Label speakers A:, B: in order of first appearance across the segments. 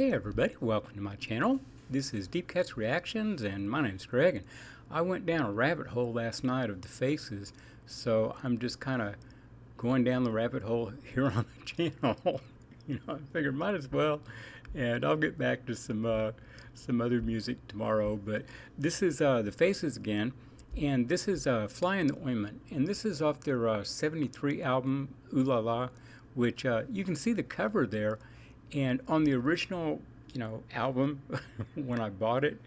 A: Hey everybody, welcome to my channel. This is Deep Cuts Reactions and my name's Greg, and I went down a rabbit hole last night of the faces, so I'm just kind of going down the rabbit hole here on the channel. I figured might as well, and I'll get back to some other music tomorrow, but this is the faces again, and this is Fly in the Ointment, and this is off their 73 album, Ooh La La, which you can see the cover there. And on the original, album, when I bought it,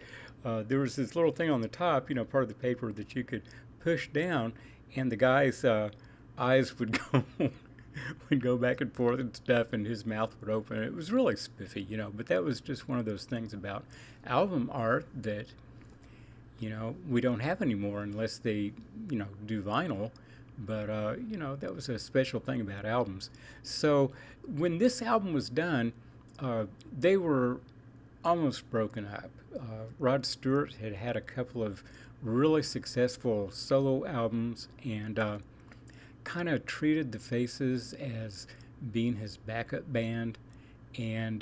A: there was this little thing on the top, part of the paper that you could push down, and the guy's eyes would go would go back and forth and stuff, and his mouth would open. It was really spiffy, But that was just one of those things about album art that, we don't have anymore unless they, do vinyl. But, that was a special thing about albums. So when this album was done, they were almost broken up. Rod Stewart had had a couple of really successful solo albums and kind of treated the Faces as being his backup band. And,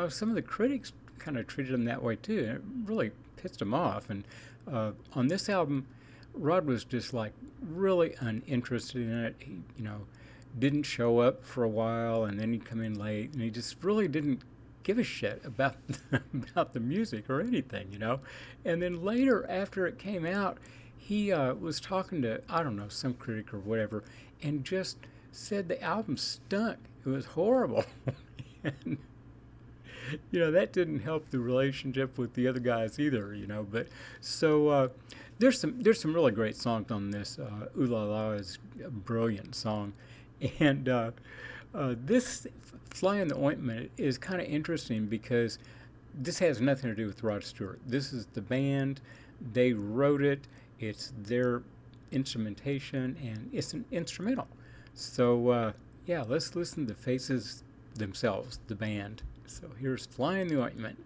A: some of the critics kind of treated him that way too. And it really pissed him off. And on this album, Rod was just like really uninterested in it. He, didn't show up for a while, and then he'd come in late, and he just really didn't give a shit about about the music or anything, And then later, after it came out, he was talking to, I don't know, some critic or whatever, and just said the album stunk. It was horrible. And that didn't help the relationship with the other guys either, But so there's some really great songs on this. Ooh La La is a brilliant song, and this Fly in the Ointment is kind of interesting because this has nothing to do with Rod Stewart. This is the band. They wrote it. It's their instrumentation, and it's an instrumental. So yeah, let's listen to the Faces themselves, the band. So here's Fly in the Ointment.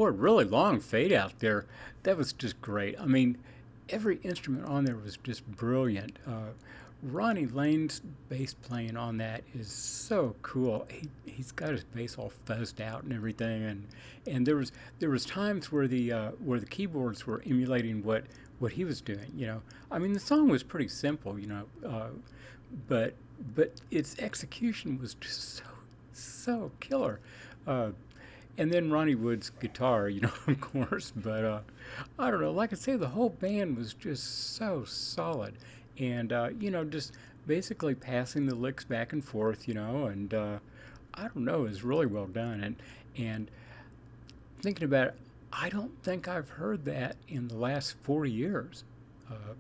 A: boy, really long fade out there. That was just great. I mean, every instrument on there was just brilliant. Ronnie Lane's bass playing on that is so cool. He's got his bass all fuzzed out and everything, and there was times where the keyboards were emulating what he was doing. I mean, the song was pretty simple, but its execution was just so killer. Uh, and then Ronnie Wood's guitar, of course. But I don't know. Like I say, the whole band was just so solid, and just basically passing the licks back and forth, and I don't know, is really well done. And thinking about it, I don't think I've heard that in the last 40 years. Uh,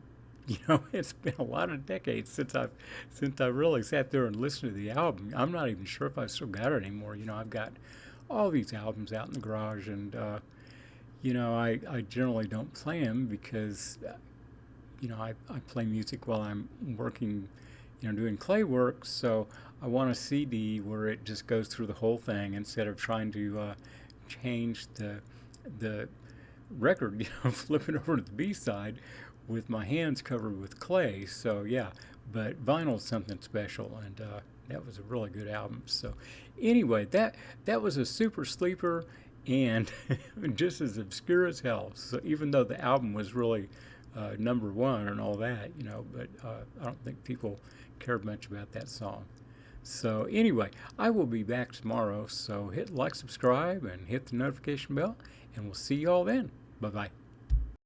A: it's been a lot of decades since I really sat there and listened to the album. I'm not even sure if I still got it anymore. I've got all these albums out in the garage, and I generally don't play them because I play music while I'm working, doing clay work. So I want a CD where it just goes through the whole thing instead of trying to change the record, flip it over to the B side with my hands covered with clay. So yeah, but vinyl's something special, and that was a really good album. So anyway, that was a super sleeper and just as obscure as hell. So even though the album was really number one and all that, but I don't think people cared much about that song. So anyway, I will be back tomorrow. So hit like, subscribe, and hit the notification bell, and we'll see you all then. Bye bye.